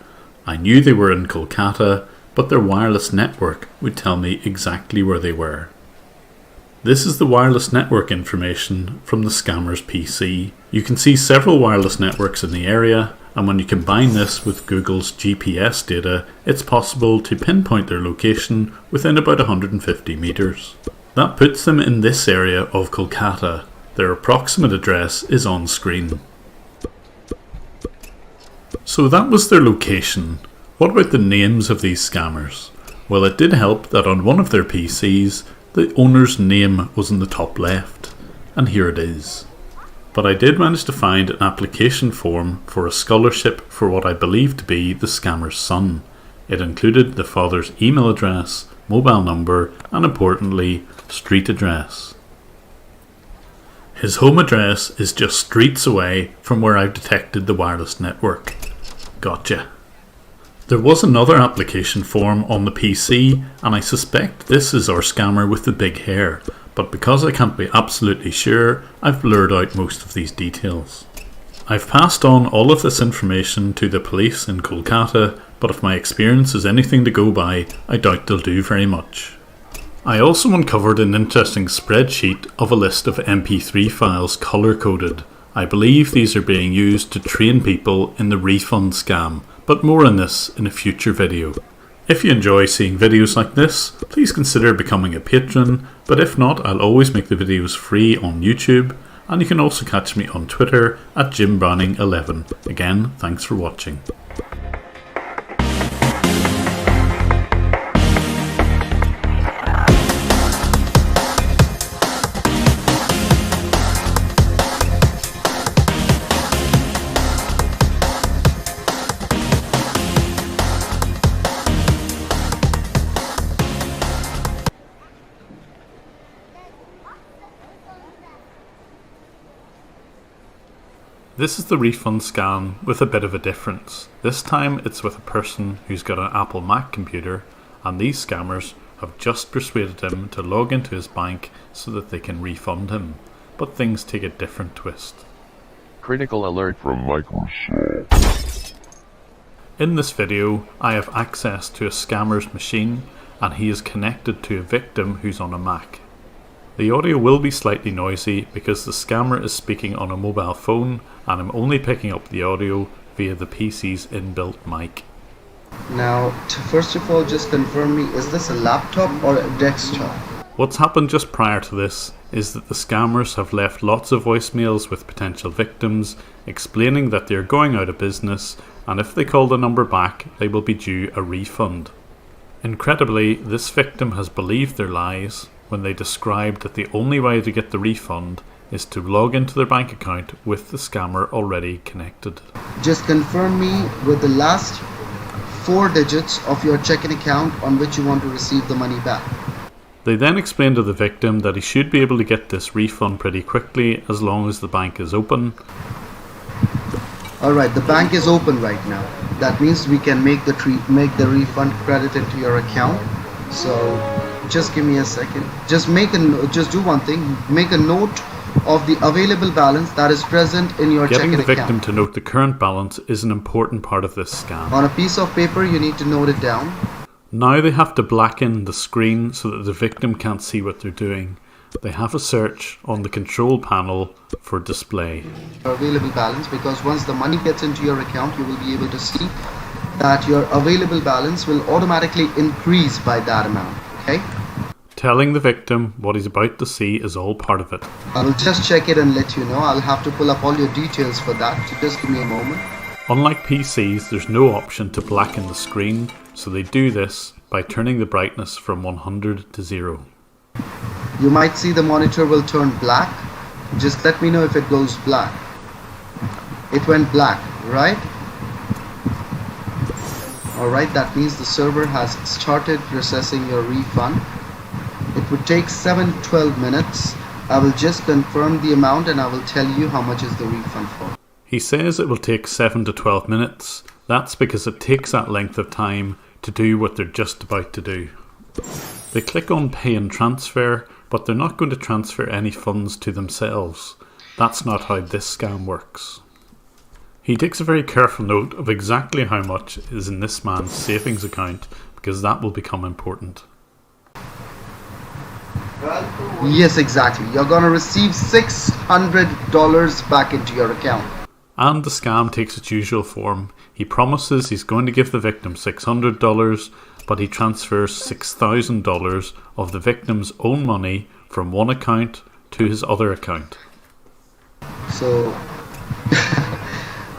I knew they were in Kolkata, but their wireless network would tell me exactly where they were. This is the wireless network information from the scammer's PC. You can see several wireless networks in the area, and when you combine this with Google's GPS data, it's possible to pinpoint their location within about 150 meters. That puts them in this area of Kolkata. Their approximate address is on screen. So that was their location. What about the names of these scammers? Well, it did help that on one of their PCs, the owner's name was in the top left, and here it is. But I did manage to find an application form for a scholarship for what I believe to be the scammer's son. It included the father's email address, mobile number, and importantly, street address. His home address is just streets away from where I've detected the wireless network. Gotcha. There was another application form on the PC, and I suspect this is our scammer with the big hair, but because I can't be absolutely sure, I've blurred out most of these details. I've passed on all of this information to the police in Kolkata, but if my experience is anything to go by, I doubt they'll do very much. I also uncovered an interesting spreadsheet of a list of MP3 files colour-coded. I believe these are being used to train people in the refund scam, but more on this in a future video. If you enjoy seeing videos like this, please consider becoming a patron, but if not, I'll always make the videos free on YouTube, and you can also catch me on Twitter at JimBrowning11. Again, thanks for watching. This is the refund scam with a bit of a difference. This time it's with a person who's got an Apple Mac computer, and these scammers have just persuaded him to log into his bank so that they can refund him. But things take a different twist. Critical alert from Microsoft. In this video, I have access to a scammer's machine, and he is connected to a victim who's on a Mac. The audio will be slightly noisy because the scammer is speaking on a mobile phone, and I'm only picking up the audio via the PC's inbuilt mic. Now, first of all, just confirm me, is this a laptop or a desktop? What's happened just prior to this is that the scammers have left lots of voicemails with potential victims explaining that they're going out of business, and if they call the number back, they will be due a refund. Incredibly, this victim has believed their lies when they described that the only way to get the refund is to log into their bank account with the scammer already connected. Just confirm me with the last 4 digits of your checking account on which you want to receive the money back. They then explained to the victim that he should be able to get this refund pretty quickly as long as the bank is open. Alright, the bank is open right now. That means we can make the refund credited to your account. So just give me a second. Just do one thing. Make a note of the available balance that is present in your checking account. Getting the victim to note the current balance is an important part of this scam. On a piece of paper, you need to note it down. Now they have to blacken the screen so that the victim can't see what they're doing. They have a search on the control panel for display. Available balance, because once the money gets into your account, you will be able to see that your available balance will automatically increase by that amount. Okay? Telling the victim what he's about to see is all part of it. I'll just check it and let you know. I'll have to pull up all your details for that, so just give me a moment. Unlike PCs, there's no option to blacken the screen, so they do this by turning the brightness from 100 to 0. You might see the monitor will turn black. Just let me know if it goes black. It went black, right? Alright, that means the server has started processing your refund. It would take 7-12 minutes. I will just confirm the amount and I will tell you how much is the refund for. He says it will take 7 to 12 minutes. That's because it takes that length of time to do what they're just about to do. They click on pay and transfer, but they're not going to transfer any funds to themselves. That's not how this scam works. He takes a very careful note of exactly how much is in this man's savings account, because that will become important. Yes, exactly. You're going to receive $600 back into your account. And the scam takes its usual form. He promises he's going to give the victim $600, but he transfers $6,000 of the victim's own money from one account to his other account. So,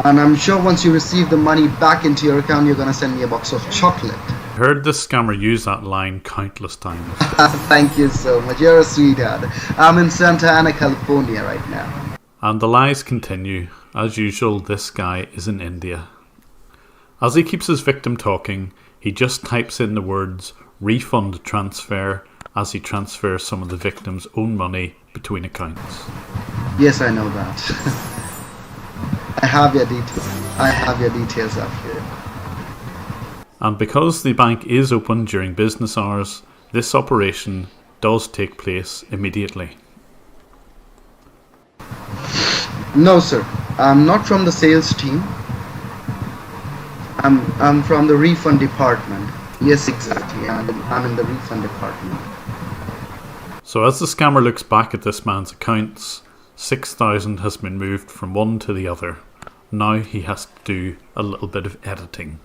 and I'm sure once you receive the money back into your account, you're going to send me a box of chocolate. Heard this scammer use that line countless times. Thank you so much. You're a sweetheart. I'm in Santa Ana, California right now. And the lies continue. As usual, this guy is in India. As he keeps his victim talking, he just types in the words refund transfer as he transfers some of the victim's own money between accounts. Yes, I know that. I have your details. I have your details up here. And because the bank is open during business hours, this operation does take place immediately. No, sir. I'm not from the sales team. I'm from the refund department. Yes, exactly. I'm in the refund department. So as the scammer looks back at this man's accounts, 6,000 has been moved from one to the other. Now he has to do a little bit of editing.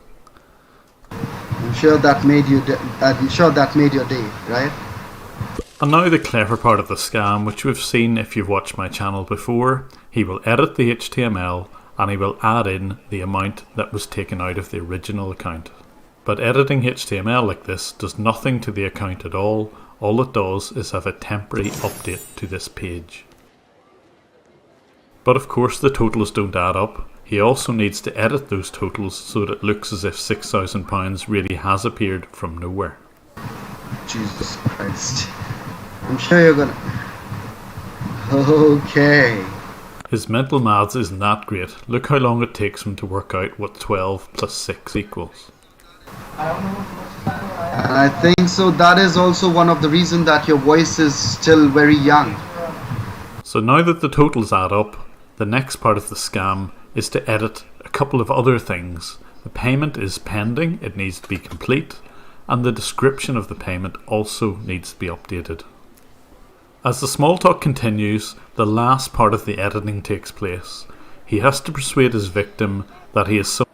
I'm sure that made your day, right? And now the clever part of the scam, which we've seen if you've watched my channel before. He will edit the HTML and he will add in the amount that was taken out of the original account. But editing HTML like this does nothing to the account at all. All it does is have a temporary update to this page. But of course the totals don't add up. He also needs to edit those totals so that it looks as if £6,000 really has appeared from nowhere. Jesus Christ. I'm sure you're gonna... Okay. His mental maths isn't that great. Look how long it takes him to work out what 12 plus 6 equals. And I think so that is also one of the reasons that your voice is still very young. So now that the totals add up, the next part of the scam is to edit a couple of other things. The payment is pending, it needs to be complete, and the description of the payment also needs to be updated. As the small talk continues, the last part of the editing takes place. He has to persuade his victim that he is so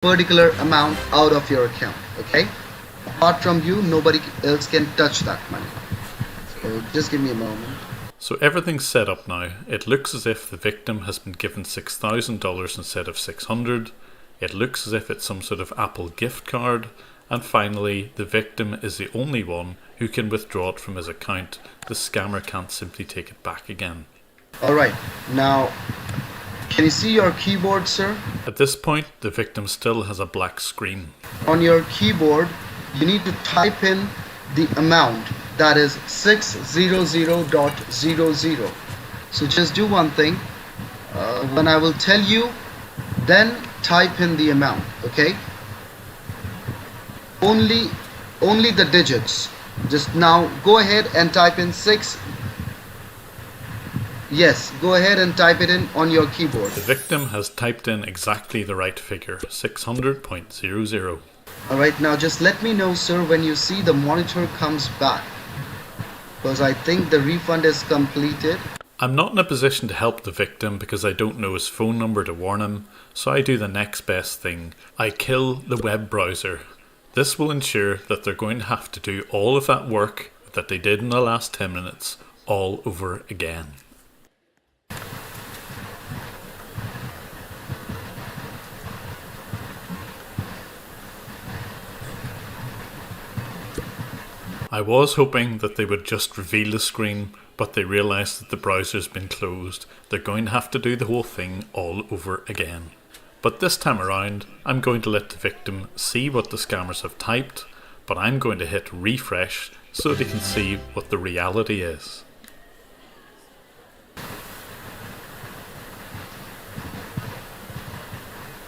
particular amount out of your account, okay? Apart from you, nobody else can touch that money. So just give me a moment. So everything's set up now. It looks as if the victim has been given $6,000 instead of $600. It looks as if it's some sort of Apple gift card. And finally, the victim is the only one who can withdraw it from his account. The scammer can't simply take it back again. Alright, now, can you see your keyboard, sir? At this point, the victim still has a black screen. On your keyboard, you need to type in the amount, that is 600.00. So just do one thing. When I will tell you, then type in the amount, okay? Only the digits. Just now go ahead and type in 6. Yes, go ahead and type it in on your keyboard. The victim has typed in exactly the right figure, 600.00. Alright, now just let me know, sir, when you see the monitor comes back. Because I think the refund is completed. I'm not in a position to help the victim because I don't know his phone number to warn him, so I do the next best thing. I kill the web browser. This will ensure that they're going to have to do all of that work that they did in the last 10 minutes all over again. I was hoping that they would just reveal the screen, but they realised that the browser's been closed. They're going to have to do the whole thing all over again. But this time around, I'm going to let the victim see what the scammers have typed, but I'm going to hit refresh so they can see what the reality is.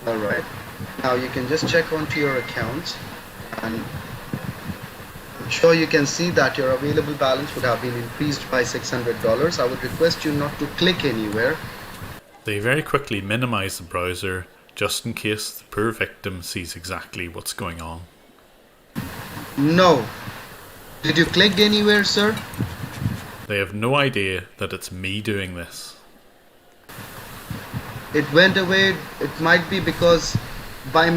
Alright, now you can just check onto your account, and I'm sure you can see that your available balance would have been increased by $600. I would request you not to click anywhere. They very quickly minimise the browser just in case the poor victim sees exactly what's going on. No, Did you click anywhere, sir? They have no idea that it's me doing this. It went away. It might be because by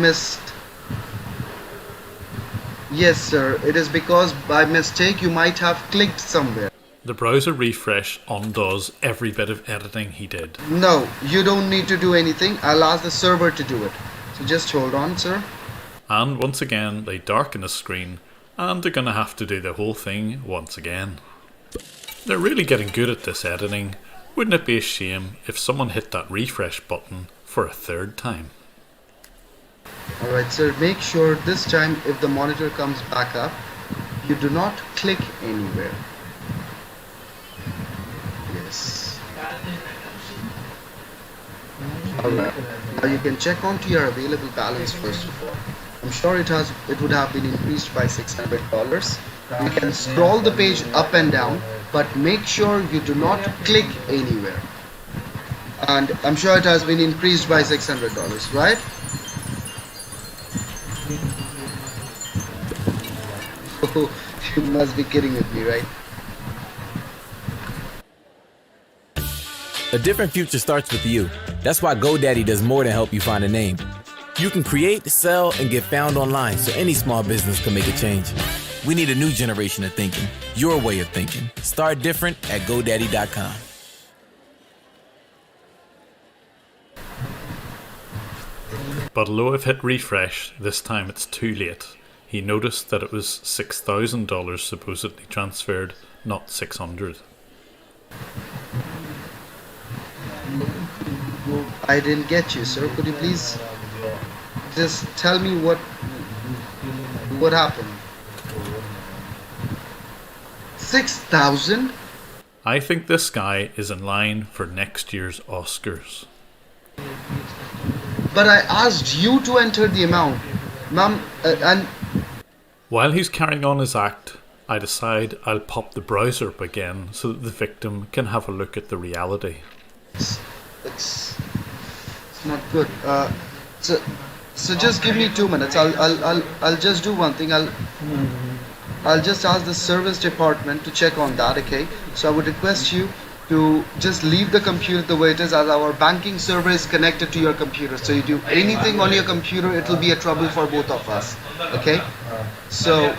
Yes, sir. It is because by mistake you might have clicked somewhere. The browser refresh undoes every bit of editing he did. No, you don't need to do anything. I'll ask the server to do it. So just hold on, sir. And once again, they darken the screen, and they're gonna have to do the whole thing once again. They're really getting good at this editing. Wouldn't it be a shame if someone hit that refresh button for a third time? Alright, sir. Make sure this time if the monitor comes back up, you do not click anywhere. Yes. Alright. Now you can check onto your available balance first of all. I'm sure it would have been increased by $600. You can scroll the page up and down, but make sure you do not click anywhere. And I'm sure it has been increased by $600, right? Oh, you must be kidding with me, right? A different future starts with you. That's why GoDaddy does more than help you find a name. You can create, sell, and get found online so any small business can make a change. We need a new generation of thinking, your way of thinking. Start different at GoDaddy.com. But although I've hit refresh, this time it's too late. He noticed that it was $6,000 supposedly transferred, not $600. I didn't get you, sir. Could you please just tell me what happened? 6,000? I think this guy is in line for next year's Oscars. But I asked you to enter the amount, ma'am, and... While he's carrying on his act, I decide I'll pop the browser up again so that the victim can have a look at the reality. It's not good. So just give me 2 minutes. I'll just do one thing. I'll just ask the service department to check on that. Okay. So I would request you to just leave the computer the way it is, as our banking server is connected to your computer. So you do anything on your computer, it will be a trouble for both of us. Okay. So